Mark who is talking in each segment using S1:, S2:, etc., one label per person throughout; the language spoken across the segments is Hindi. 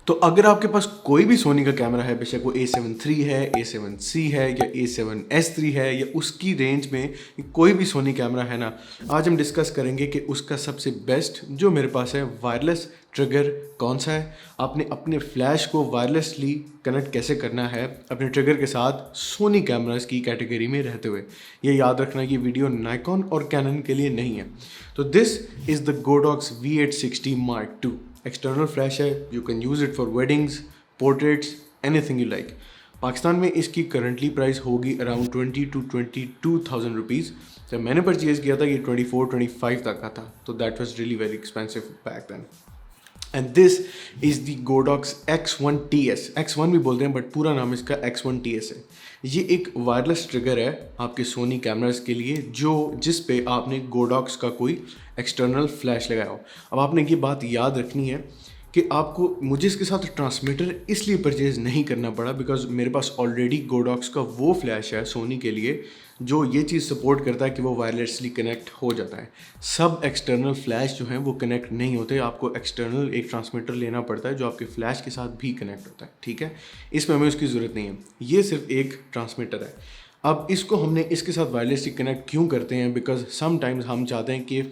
S1: तो अगर आपके पास कोई भी सोनी का कैमरा है, बेशक वो A7 III है, A7C है या A7S III है या उसकी रेंज में कोई भी सोनी कैमरा है ना, आज हम डिस्कस करेंगे कि उसका सबसे बेस्ट जो मेरे पास है वायरलेस ट्रिगर कौन सा है। आपने अपने फ्लैश को वायरलेसली कनेक्ट कैसे करना है अपने ट्रिगर के साथ सोनी कैमरास की कैटेगरी में रहते हुए। ये याद रखना कि वीडियो नाइकॉन और कैनन के लिए नहीं है। तो this is the Godox V860 Mark II। External flash है, you can use it for weddings, portraits, anything you like. Pakistan में इसकी करंटली प्राइस होगी अराउंड 20 to 22,000 रुपीज़। जब मैंने परचेज़ किया था ये 24-25 तक का था, तो that was really very expensive back then. And this is the Godox X1TS। X1 भी बोलते हैं बट पूरा नाम इसका X1TS है। ये एक वायरलेस ट्रिगर है आपके सोनी कैमरास के लिए जिस पे आपने गोडॉक्स का कोई एक्सटर्नल फ्लैश लगाया हो। अब आपने ये बात याद रखनी है कि मुझे इसके साथ ट्रांसमीटर इसलिए परचेज़ नहीं करना पड़ा बिकॉज मेरे पास ऑलरेडी गोडॉक्स का वो फ्लैश है सोनी के लिए जो ये चीज़ सपोर्ट करता है कि वो वायरलेसली कनेक्ट हो जाता है। सब एक्सटर्नल फ्लैश जो हैं वो कनेक्ट नहीं होते, आपको एक्सटर्नल एक ट्रांसमीटर लेना पड़ता है जो आपके फ्लैश के साथ भी कनेक्ट होता है, ठीक है। इसमें हमें उसकी ज़रूरत नहीं है, ये सिर्फ एक ट्रांसमीटर है। अब इसको हमने इसके साथ वायरलेसली कनेक्ट क्यों करते हैं, बिकॉज समटाइम्स हम चाहते हैं कि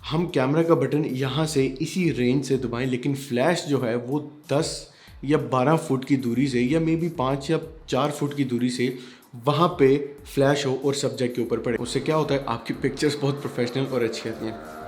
S1: हम कैमरा का बटन यहाँ से इसी रेंज से दबाएं, लेकिन फ्लैश जो है वो 10 या 12 फुट की दूरी से या मे बी 5 या 4 फुट की दूरी से वहाँ पे फ्लैश हो और सब्जेक्ट के ऊपर पड़े। उससे क्या होता है, आपकी पिक्चर्स बहुत प्रोफेशनल और अच्छी आती हैं।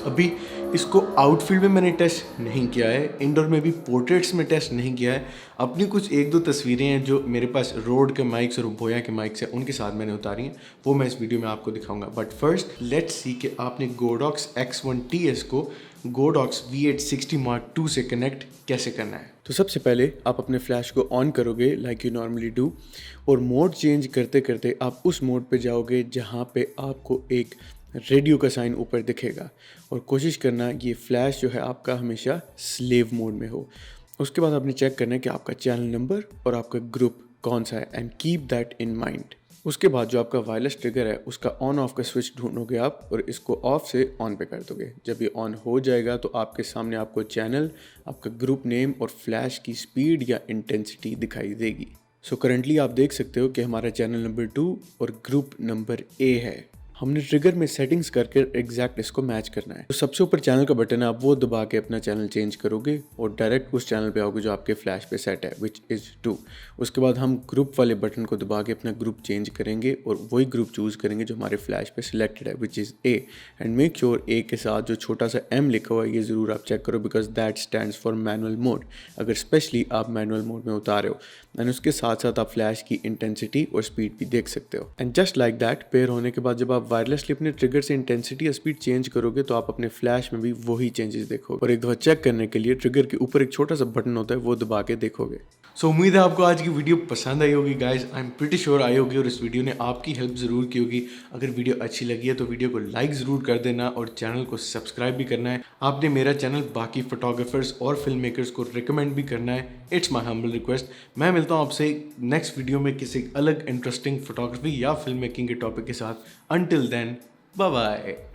S1: अभी इसको आउटफील्ड में मैंने टेस्ट नहीं किया है, इंडोर में भी पोर्ट्रेट्स में टेस्ट नहीं किया है। अपनी कुछ एक दो तस्वीरें हैं जो मेरे पास रोड के माइक्स और बोया के माइक्स हैं, उनके साथ मैंने उतारी हैं, वो मैं इस वीडियो में आपको दिखाऊंगा। बट फर्स्ट लेट्स सी कि आपने गोडॉक्स X1TS को गोडॉक्स V860 Mark II से कनेक्ट कैसे करना है। तो सबसे पहले आप अपने फ्लैश को ऑन करोगे लाइक यू नॉर्मली डू, और मोड चेंज करते करते आप उस मोड पे जाओगे जहाँ पे आपको एक रेडियो का साइन ऊपर दिखेगा, और कोशिश करना ये फ्लैश जो है आपका हमेशा स्लेव मोड में हो। उसके बाद आपने चेक करना है कि आपका चैनल नंबर और आपका ग्रुप कौन सा है, and keep that in mind. उसके बाद जो आपका वायरलेस ट्रिगर है उसका ऑन ऑफ का स्विच ढूंढोगे आप और इसको ऑफ से ऑन पे कर दोगे। जब ये ऑन हो जाएगा तो आपके सामने आपको चैनल, आपका ग्रुप नेम और फ्लैश की स्पीड या इंटेंसिटी दिखाई देगी। सो करंटली आप देख सकते हो कि हमारा चैनल नंबर 2 और ग्रुप नंबर A है। हमने ट्रिगर में सेटिंग्स करके एग्जैक्ट इसको मैच करना है। तो सबसे ऊपर चैनल का बटन है, आप वो दबा के अपना चैनल चेंज करोगे और डायरेक्ट उस चैनल पे आओगे जो आपके फ्लैश पे सेट है, विच इज़ 2। उसके बाद हम ग्रुप वाले बटन को दबा के अपना ग्रुप चेंज करेंगे और वही ग्रुप चूज़ करेंगे जो हमारे फ्लैश पे सिलेक्टेड है, which is A। And make sure A के साथ जो छोटा सा M लिखा हुआ है ये ज़रूर आप चेक करो, because that stands for manual mode, अगर स्पेशली आप मैनुअल मोड में उतारे हो। एंड उसके साथ साथ आप फ्लैश की इंटेंसिटी और स्पीड भी देख सकते हो। And just like that pair होने के बाद जब आप वायरलेसली अपने ट्रिगर से इंटेंसिटी या स्पीड चेंज करोगे तो आप अपने फ्लैश में भी वही चेंजेस देखोगे। और एक दफा चेक करने के लिए ट्रिगर के ऊपर एक छोटा सा बटन होता है, वो दबा के देखोगे। सो उम्मीद है आपको आज की वीडियो पसंद आई होगी guys, I am pretty sure I होगी, और इस वीडियो ने आपकी हेल्प ज़रूर की होगी। अगर वीडियो अच्छी लगी है तो वीडियो को लाइक ज़रूर कर देना और चैनल को सब्सक्राइब भी करना है। आपने मेरा चैनल बाकी फोटोग्राफर्स और फिल्म मेकर्स को रिकमेंड भी करना है, इट्स माई हम्बल रिक्वेस्ट। मैं मिलता हूँ आपसे नेक्स्ट वीडियो में किसी अलग इंटरेस्टिंग फोटोग्राफी या फिल्म मेकिंग के टॉपिक के साथ। Until then, bye bye.